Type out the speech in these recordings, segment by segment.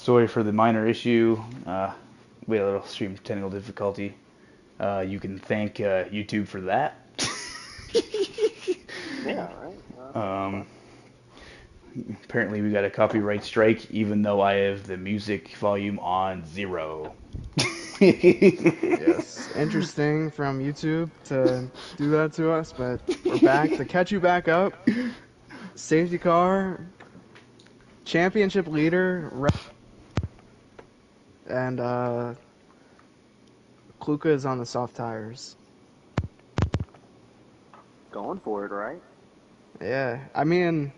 Sorry for the minor issue. We had a little stream technical difficulty. You can thank YouTube for that. Yeah, right. Um, Apparently, we got a copyright strike, even though I have the music volume on 0. Yes, interesting from YouTube to do that to us, but we're back to catch you back up. Safety car, championship leader, and Kluka is on the soft tires. Going for it, right? Yeah, I mean,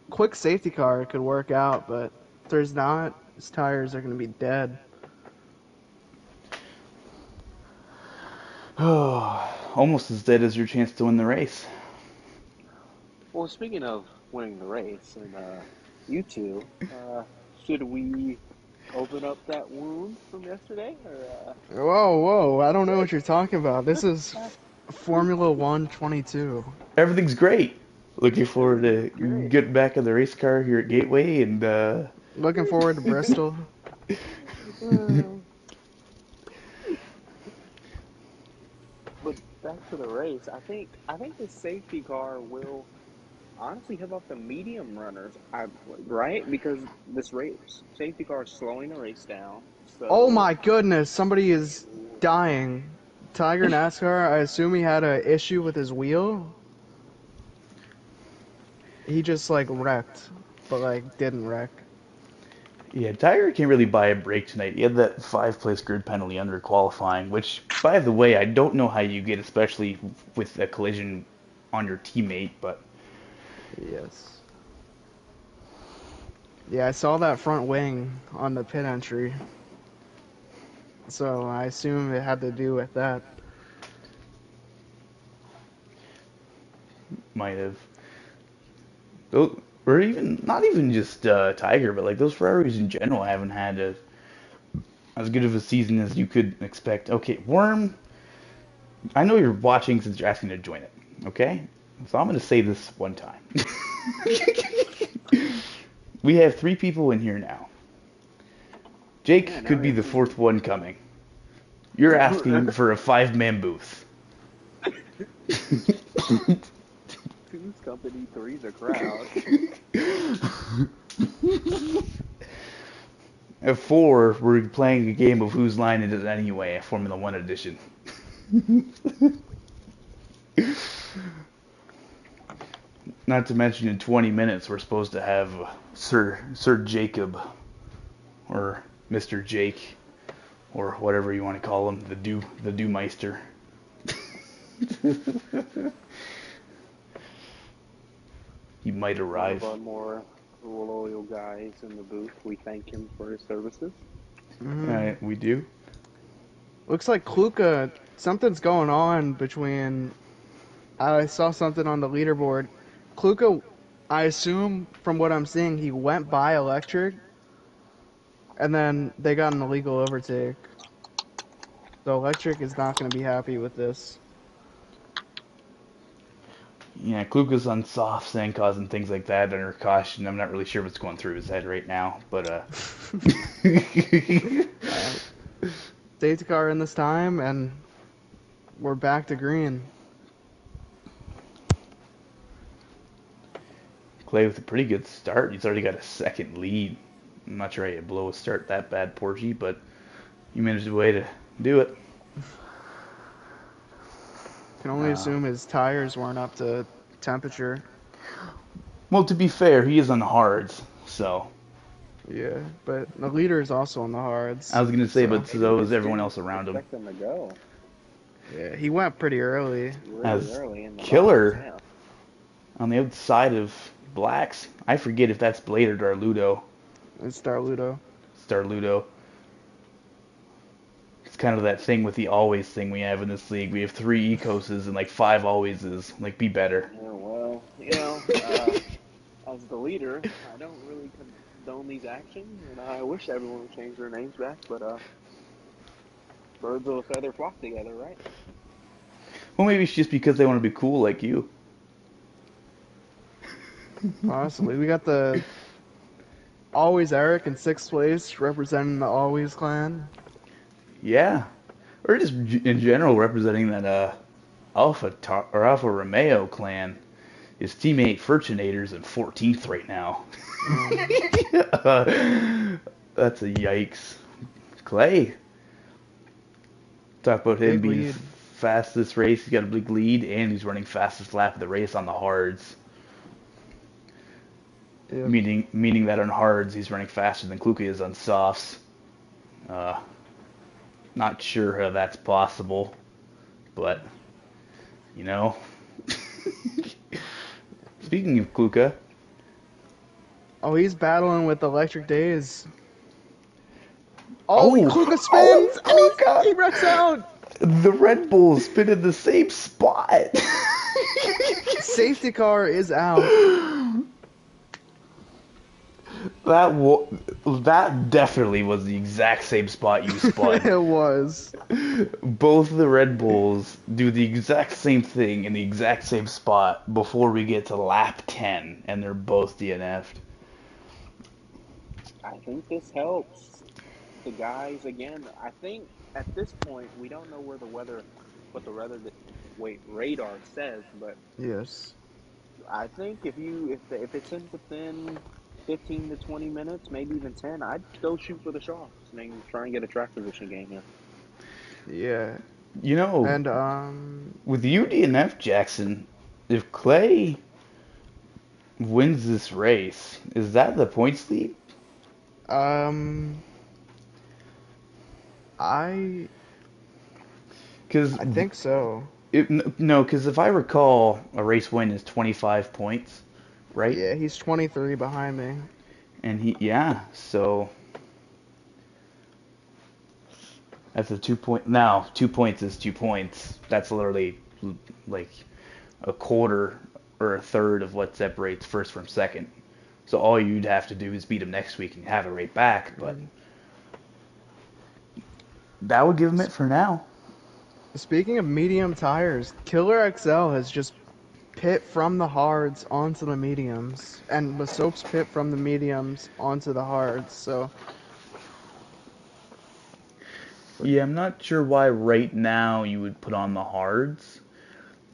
quick safety car could work out, but if there's not, his tires are going to be dead. Oh, almost as dead as your chance to win the race. Well, speaking of winning the race, and you two, should we open up that wound from yesterday, or Whoa, I don't know what you're talking about. This is Formula 122. Everything's great. Looking forward to great? getting back in the race car here at Gateway and Looking forward to Bristol. But back to the race, I think the safety car will honestly help out the medium runners, right? Because this race safety car is slowing the race down. Oh So my goodness, somebody is dying. Tiger NASCAR, I assume he had an issue with his wheel. He just like wrecked, but like didn't wreck. yeah, Tiger can't really buy a break tonight. He had that 5 place grid penalty under qualifying, which, by the way, I don't know how you get, especially with a collision on your teammate, but Yes. Yeah, I saw that front wing on the pit entry. So I assume it had to do with that. might have. Or even, not even just Tiger, but like those Ferraris in general haven't had as good of a season as you could expect. Okay, Worm, I know you're watching since you're asking to join it, okay? So I'm going to say this one time. We have 3 people in here now. yeah, Jake now could we be have the 4th one coming. You're asking for a 5-man booth. two's company, three's a crowd. At 4, we're playing a game of Whose Line Is It Anyway, a Formula 1 edition. Not to mention, in 20 minutes, we're supposed to have Sir Jacob, or Mr. Jake, or whatever you want to call him, the Meister. He might One of arrive. our more loyal guys in the booth. We thank him for his services. We do. Looks like Kluka, something's going on between. I saw something on the leaderboard. Kluka, I assume from what I'm seeing, he went by electric, and then they got an illegal overtake. So electric is not going to be happy with this. Yeah, Kluka's on soft sand causing things like that under caution. I'm not really sure what's going through his head right now, but Safety car in this time, and we're back to green. Clay with a pretty good start. He's already got a 2nd lead. I'm not sure how you blow a start that bad, Porgy, but you managed a way to do it. Can only assume his tires weren't up to temperature. Well, to be fair, he is on the hards, so. Yeah, but the leader is also on the hards. I was going to say, so. but so is everyone else around him. Expect them to go Yeah, he went pretty early. really As early in the Killer box, yeah. on the outside of Blacks. I forget if that's Blade or Darludo. It's Starludo. Starludo. It's kind of that thing with the always thing we have in this league. We have 3 ecoses and like 5 alwayses. Like, be better. Yeah, well, as the leader, I don't really condone these actions, and I wish everyone would change their names back, but birds of a feather flock together, right? Well, maybe it's just because they want to be cool like you. Possibly. We got the Always Eric in 6th place, representing the Always clan. Yeah, or just in general representing that Alfa Romeo clan. His teammate Fortunator's in 14th right now. That's a yikes. Clay. Talk about him Big being lead. fastest race. He's got a big lead, and he's running fastest lap of the race on the hards. Yep. Meaning that on hards he's running faster than Kluke is on softs. Not sure how that's possible, but you know. Speaking of Kluke, Oh, he's battling with Electric Days. Oh, Kluka spins, oh, and Kluka! he wrecks out. The Red Bulls spin in the same spot. Safety car is out. That definitely was the exact same spot you spun. It was. Both the Red Bulls do the exact same thing in the exact same spot before we get to lap 10, and they're both DNF'd. I think this helps the guys again. I think at this point we don't know what the radar says, but Yes. I think if it's in within 15 to 20 minutes, maybe even 10, I'd go shoot for the Sharks and try and get a track position game here. Yeah. You know, And with you DNF, Jackson, if Clay wins this race, is that the points lead? I Because think so. no, because if I recall, a race win is 25 points, right? Yeah, he's 23 behind me. And so that's a 2 point. Now, 2 points is 2 points. That's literally like a quarter or a third of what separates first from second. So all you'd have to do is beat him next week and have it right back. But that would give him it for now. Speaking of medium tires, Killer XL has just pit from the hards onto the mediums, and Masop's pit from the mediums onto the hards. So Yeah, I'm not sure why right now you would put on the hards.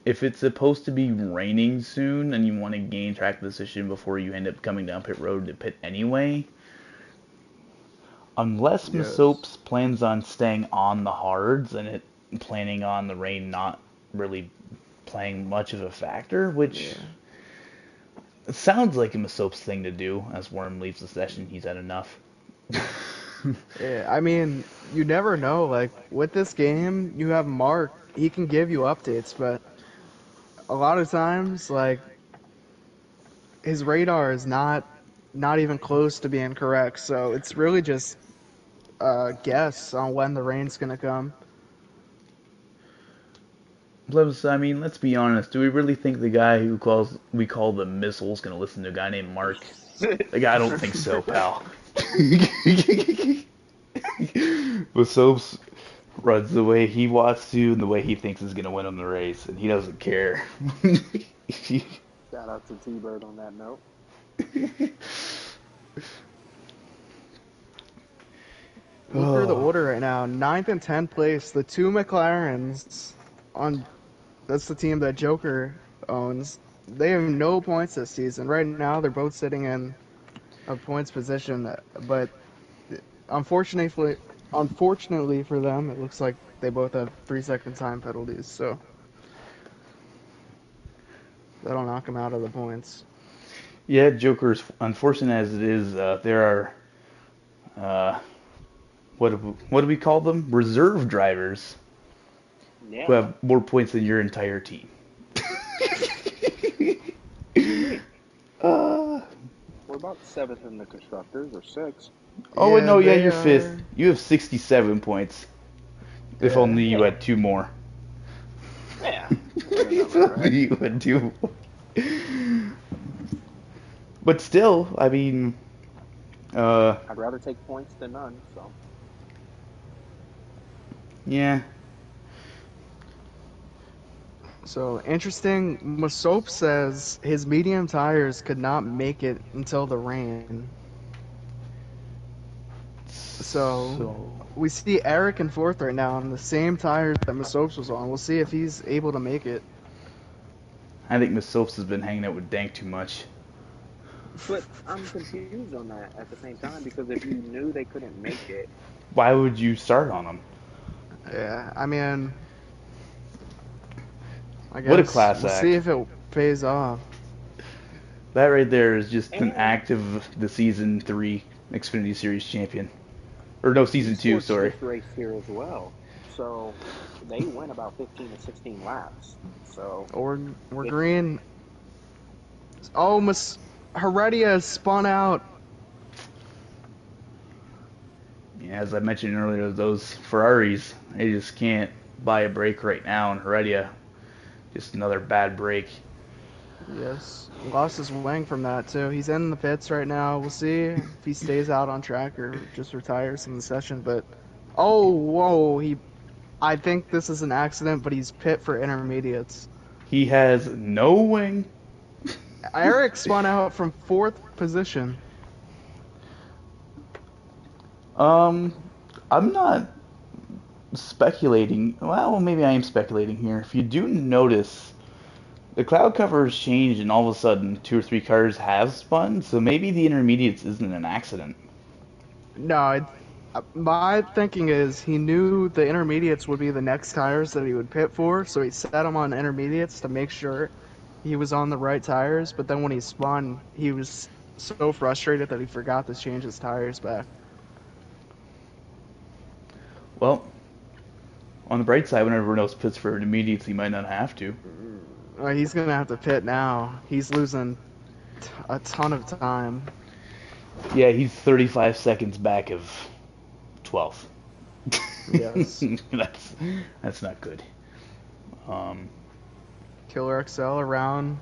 If it's supposed to be raining soon and you want to gain track position before you end up coming down pit road to pit anyway, unless Masopes plans on staying on the hards and planning on the rain not really playing much of a factor, which it sounds like a Masopes thing to do. As Worm leaves the session, he's had enough. yeah, I mean, you never know. Like with this game, you have Mark. He can give you updates, but a lot of times, like his radar is not even close to being correct. So it's really just a guess on when the rain's gonna come. Plus, I mean, let's be honest. Do we really think the guy we call the missile's gonna listen to a guy named Mark? Like, I don't think so, pal. But Soaps runs the way he wants to and the way he thinks is gonna win him the race, and he doesn't care. Shout out to T-Bird on that note. Look through the order right now. 9th and 10th place, the two McLarens that's the team that Joker owns. They have no points this season. Right now, they're both sitting in a points position, but unfortunately for them, it looks like they both have 3-second time penalties, so that'll knock them out of the points. Yeah, Joker's unfortunate as it is. There are what do we call them? Reserve drivers who have more points than your entire team. We're about 7th in the constructors, or 6th. Oh, Yeah, no, yeah, they you're are- 5th. You have 67 points. If only you had 2 more. Yeah. If only you had 2 more. But still, I mean, I'd rather take points than none, so. yeah. So, interesting, Masop says his medium tires could not make it until the rain. So So we see Eric in fourth right now on the same tires that Masopes was on. We'll see if he's able to make it. I think Miss Soaps has been hanging out with Dank too much. But I'm confused on that at the same time because if you knew they couldn't make it, Why would you start on him? Yeah, I mean, I What a guess class we'll see act. if it pays off. That right there is just an and act of the season 3 Xfinity Series champion. Or no, he season 2, torched sorry. this race here as well. So they went about 15 to 16 laps. So We're it green. Oh, Heredia spun out. Yeah, as I mentioned earlier, those Ferraris, they just can't buy a break right now, and Heredia, just another bad break. Yes, lost his wing from that too. He's in the pits right now. We'll see if he stays out on track or just retires from the session. But oh, whoa, I think this is an accident, but he's pit for intermediates. He has no wing. Eric spun out from fourth position. Um, I'm not speculating. Well, maybe I am speculating here. If you do notice, the cloud cover has changed, and all of a sudden, 2 or 3 cars have spun. So maybe the intermediates isn't an accident. No, my thinking is he knew the intermediates would be the next tires that he would pit for, so he set them on intermediates to make sure he was on the right tires. But then when he spun, he was so frustrated that he forgot to change his tires back. Well, on the bright side, when everyone else pits for intermediates, he might not have to. He's gonna have to pit now. He's losing a ton of time. Yeah, he's 35 seconds back of 12th. Yes. that's not good. Killer XL around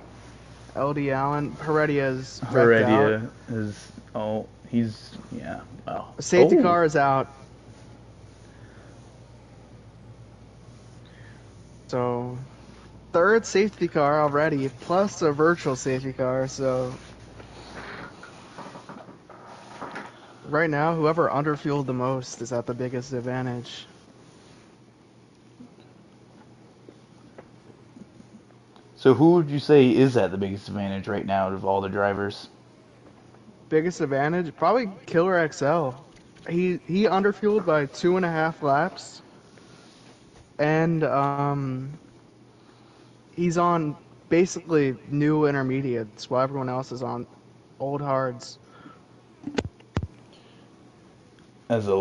LD Allen. Heredia's wrecked out. Heredia is yeah. Wow. Safety car is out. So, third safety car already, plus a virtual safety car. So, right now, whoever underfueled the most is at the biggest advantage. So who would you say is at the biggest advantage right now out of all the drivers? Biggest advantage? Probably Killer XL. He underfueled by 2.5 laps. And he's on basically new intermediates while everyone else is on old hards. As a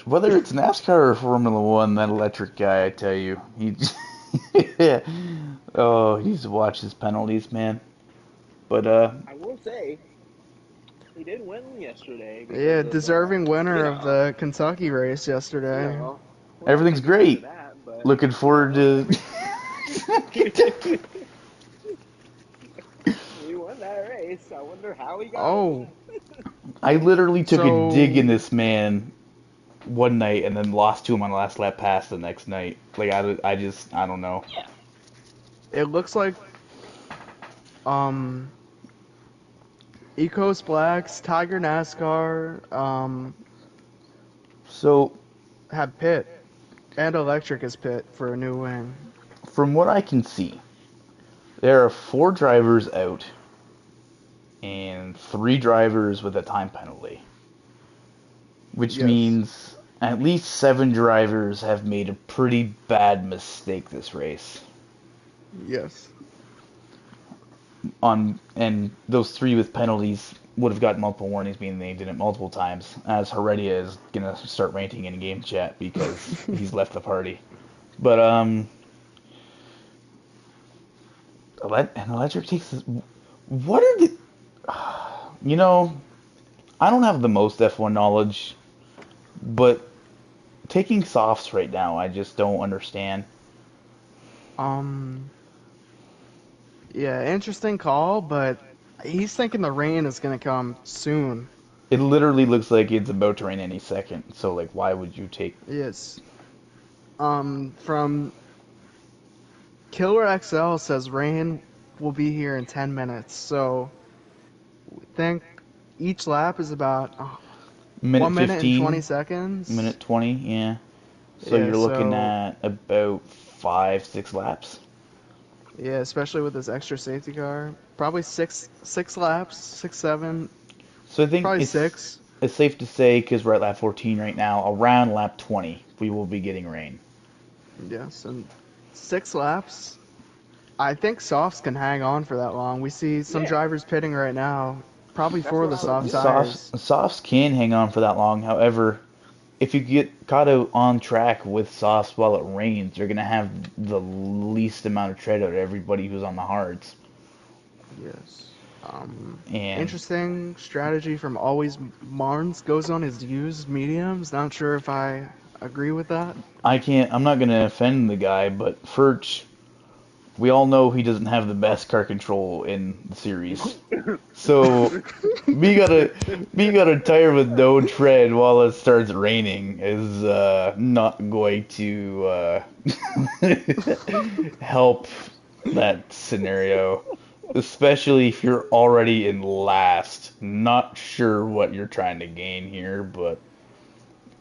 whether it's NASCAR or Formula One, that electric guy, I tell you, oh, he needs to watch his penalties, man. But I will say he did win yesterday. Yeah, Because of, deserving winner of the Kentucky race yesterday. You know, everything's great. that, but, Looking forward to. He won that race. I wonder how he got Oh, I literally took So- a dig in this man one night and then lost to him on the last lap pass the next night. Like I don't know. it looks like Ecos Blacks, Tiger NASCAR, So have pit, and Electric is pit for a new wing. from what I can see, there are 4 drivers out and 3 drivers with a time penalty, which Yes. means at least 7 drivers have made a pretty bad mistake this race. Yes. And those 3 with penalties would have gotten multiple warnings, meaning they did it multiple times. As Heredia is gonna start ranting in game chat because he's left the party. But Electric takes this. What are the? You know, I don't have the most F1 knowledge, but taking softs right now, I just don't understand. Yeah, interesting call, but he's thinking the rain is gonna come soon. It literally looks like it's about to rain any second. So like, why would you take? Yes. From Killer XL says rain will be here in 10 minutes, so we think each lap is about Minute 1 minute and 20 15, seconds. minute 20, yeah. So Yeah, you're looking so at about 5, 6 laps. yeah, especially with this extra safety car, probably six laps, 6, 7, So I think probably it's 6. it's safe to say, because we're at lap 14 right now, around lap 20, we will be getting rain. Yes, and 6 laps. I think softs can hang on for that long. We see some Yeah, drivers pitting right now, probably that's for what the I was soft getting at. tires. Softs can hang on for that long. However, if you get caught out on track with softs while it rains, you're gonna have the least amount of tread out of everybody who's on the hards. Yes. And Interesting strategy from Always Marnes goes on his used mediums. Not sure if I agree with that. I'm not gonna offend the guy, but Furch, we all know he doesn't have the best car control in the series. So me got a tire with no tread while it starts raining is not going to help that scenario, especially if you're already in last. Not sure what you're trying to gain here, but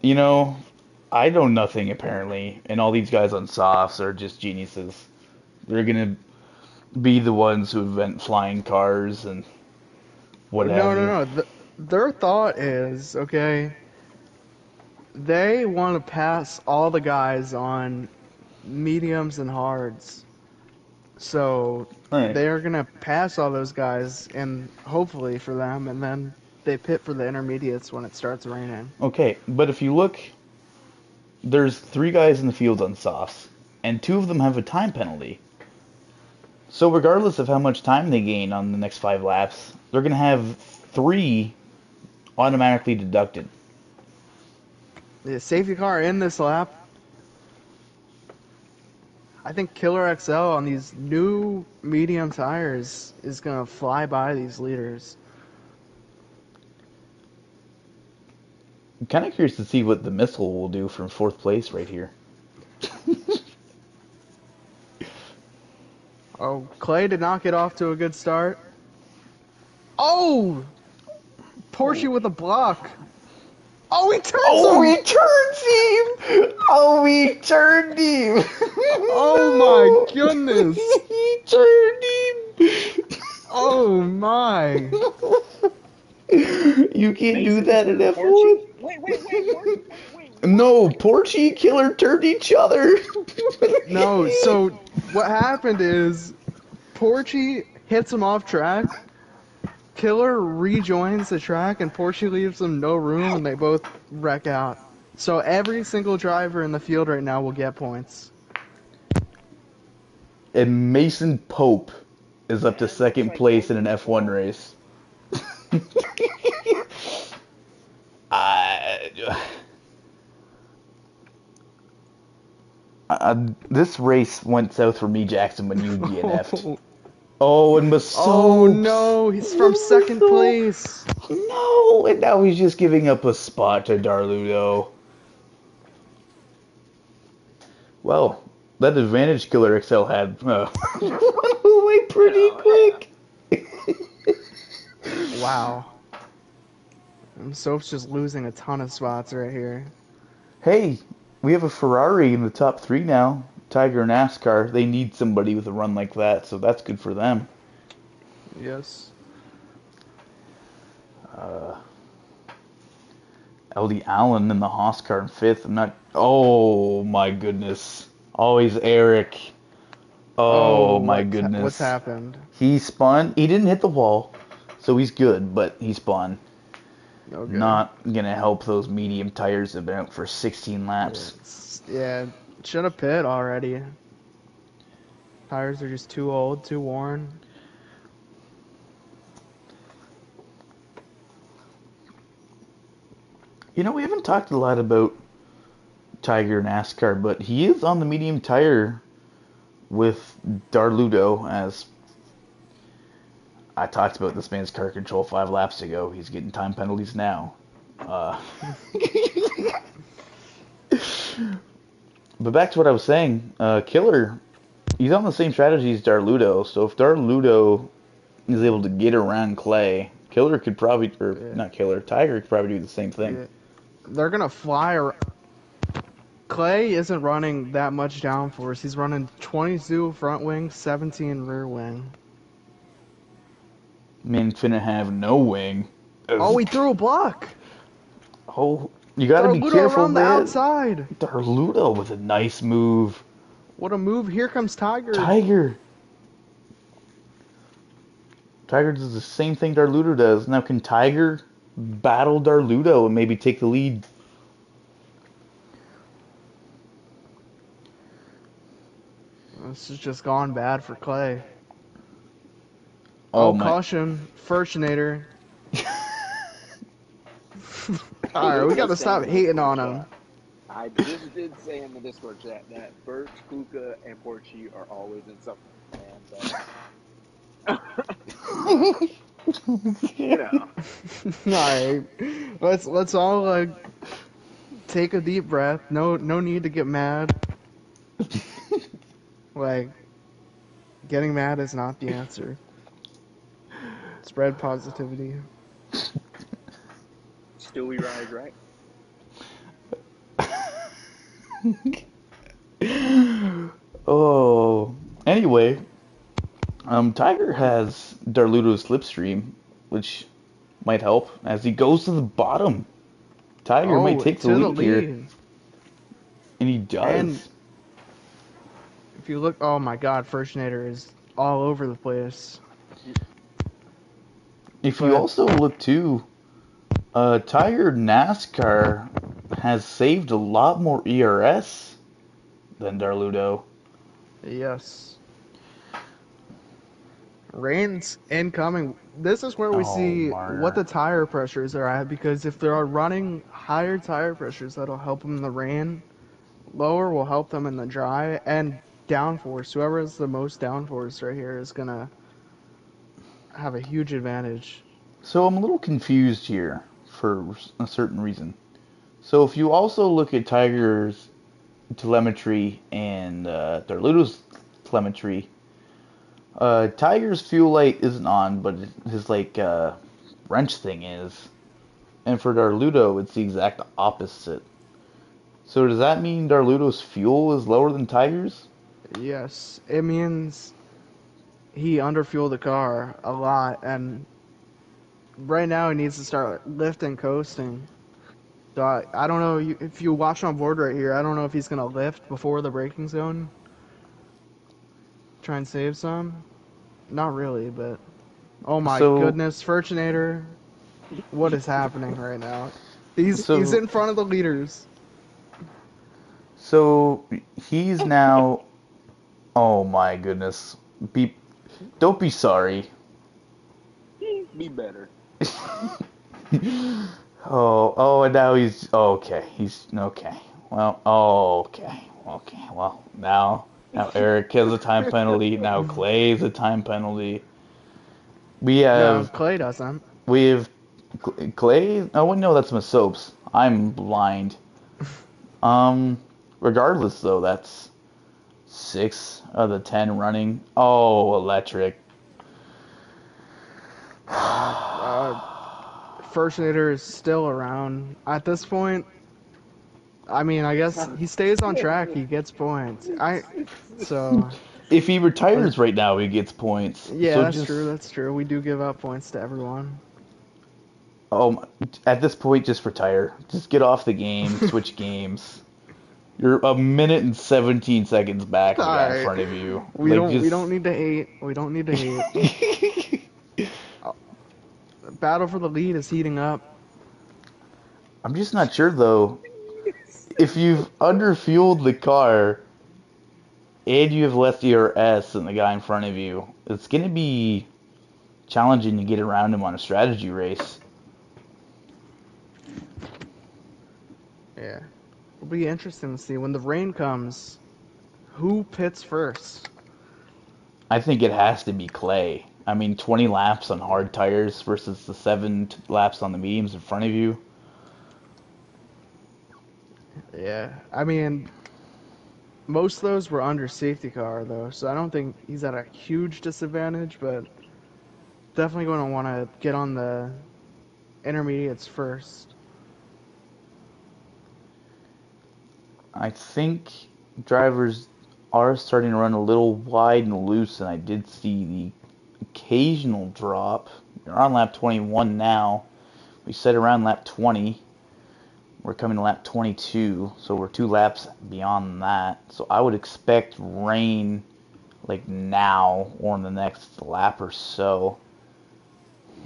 you know, I know nothing apparently, and all these guys on softs are just geniuses. They're gonna be the ones who invent flying cars and what No, have no, you. no. Their thought is, okay, they want to pass all the guys on mediums and hards. So All right. they're going to pass all those guys, and hopefully for them, and then they pit for the intermediates when it starts raining. Okay, but if you look, there's 3 guys in the field on softs, and 2 of them have a time penalty. So regardless of how much time they gain on the next 5 laps, they're gonna have 3 automatically deducted. The safety car in this lap, I think Killer XL on these new medium tires is going to fly by these leaders. I'm kind of curious to see what the missile will do from 4th place right here. Oh, Clay did not get off to a good start. Oh! Porsche with a block. Oh, he turns Oh, him! he turned him! Oh, he turned him! Oh my goodness! He turned him! Oh my! You can't do Mason that in turned F1. Porsche. Wait, wait. What? No, Porchy Killer turned each other. No, so what happened is Porsche hits him off track. Killer rejoins the track and Porsche leaves them no room and they both wreck out. So every single driver in the field right now will get points. And Mason Pope is up to That looks 2nd like place in an Logan's F1 fault. race. I, this race went south for me, Jackson, when you DNF'd. Oh, and Oh Masopes. no, he's from second place. No, and now he's just giving up a spot to Darludo. Well, that advantage Killer XL had went away pretty quick. Wow. Soap's just losing a ton of spots right here. Hey, we have a Ferrari in the top 3 now. Tiger and NASCAR. They need somebody with a run like that, so that's good for them. Yes. LD Allen in the Haas car in 5th. I'm not. Oh my goodness. Always Eric. Oh my What's goodness. happened? He spun. He didn't hit the wall, so he's good, but he spun. Okay. Not gonna help those medium tires that have been out for 16 laps. Yeah, should have pit already. Tires are just too old, too worn. You know, we haven't talked a lot about Tiger NASCAR, but he is on the medium tire with Darludo, as I talked about this man's car control 5 laps ago. He's getting time penalties now. But back to what I was saying, Killer, he's on the same strategy as Darludo. So if Darludo is able to get around Clay Killer could probably, or Yeah. not Killer, Tiger could probably do the same thing. Yeah. They're gonna fly. Clay isn't running that much downforce. He's running 22 front wing, 17 rear wing. Man, finna have no wing. Oh, he threw a block. Oh, you gotta be Darludo careful, around the man. outside. Darludo with a nice move. What a move. Here comes Tiger. Tiger does the same thing Darludo does. Now, can Tiger battle Darludo and maybe take the lead? This has just gone bad for Clay. Oh, Oh, my. caution. Furchinator. Alright, we gotta stop hating on him. I just did say in the Discord chat that Bert, Kuka, and Porchi are always in something. And, Alright. Let's all like take a deep breath. No need to get mad. Like, getting mad is not the answer. Spread positivity. still we rise, right? Oh. Anyway, Tiger has Darludo's slipstream, which might help as he goes to the bottom. Tiger might take the lead here, and he does. And if you look, oh my God, Furchinator is all over the place. If you also look too, Tiger NASCAR has saved a lot more ERS than Darludo. Yes. Rain's incoming. This is where we see Marner. what the tire pressures are at, because if they are running higher tire pressures, that'll help them in the rain. Lower will help them in the dry, and downforce. Whoever has the most downforce right here is gonna have a huge advantage. So I'm a little confused here for a certain reason. So if you also look at Tiger's telemetry and Darludo's telemetry, Tiger's fuel light isn't on, but his wrench thing is. And for Darludo, it's the exact opposite. So does that mean Darludo's fuel is lower than Tiger's? Yes, it means he underfueled the car a lot, and right now he needs to start lifting, coasting. So I don't know, if you watch on board right here, I don't know if he's going to lift before the braking zone. Try and save some. Not really, but... Oh my goodness, Furchinator. What is happening right now? He's in front of the leaders. So he's now... Oh my goodness. Don't be sorry. Be better. And now he's okay. He's okay. Well, okay. Well, now Eric has a time penalty. Now Clay has a time penalty. We have Clay doesn't. We have Clay. Oh no, that's Masopes. I'm blind. Regardless though, that's 6 of the 10 running. Oh, electric. Furchinator is still around. At this point, I mean, I guess he stays on track, he gets points. So... If he retires right now, he gets points. Yeah, so that's true. We do give out points to everyone. At this point, just retire. Just get off the game, switch games. You're a minute and 17 seconds back of the guy in front of you. We don't need to hate. We don't need to hate. Battle for the lead is heating up. I'm just not sure though. If you've underfueled the car and you have less ERS than the guy in front of you, it's going to be challenging to get around him on a strategy race. Yeah. It'll be interesting to see when the rain comes, who pits first. I think it has to be Clay. I mean, 20 laps on hard tires versus the 7 laps on the mediums in front of you. Yeah. I mean, most of those were under safety car, though, so I don't think he's at a huge disadvantage, but definitely going to want to get on the intermediates first. I think drivers are starting to run a little wide and loose, and I did see the occasional drop. We're on lap 21 now. We set around lap 20. We're coming to lap 22, so we're 2 laps beyond that. So I would expect rain like now or in the next lap or so.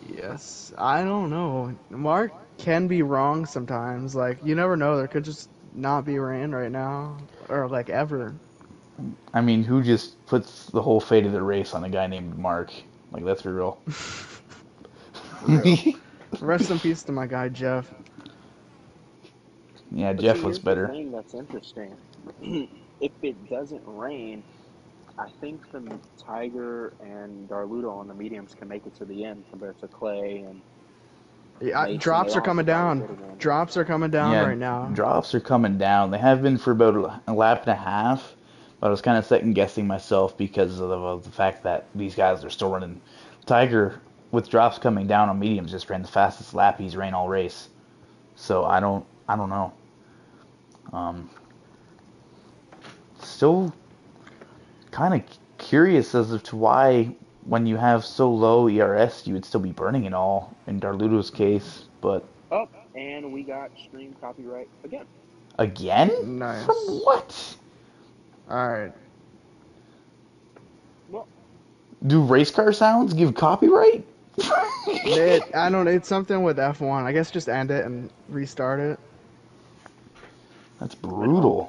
Yes, I don't know. Mark can be wrong sometimes. Like, you never know. There could just not be rain right now, or like ever. I mean, who just puts the whole fate of the race on a guy named Mark? Like, let's be real. Rest in peace to my guy Jeff. Yeah, But see, Jeff was here's the better. thing that's interesting. If it doesn't rain, I think the Tiger and Darluto on the mediums can make it to the end compared to Clay and Yeah, Mason. They drops are don't have to coming drive down. good again. Drops are coming down Yeah, right now. drops are coming down. They have been for about a lap and a half, but I was kind of second guessing myself because of the fact that these guys are still running. Tiger, with drops coming down on mediums, just ran the fastest lap he's ran all race. So I don't know. Um, Still kind of curious as to why, when you have so low ERS, you would still be burning it all in Darluto's case. But Oh, and we got stream copyright again. again, from Nice. what? All right. Well, Do race car sounds give copyright? I don't. It's something with F1. I guess just end it and restart it. That's and hope. brutal.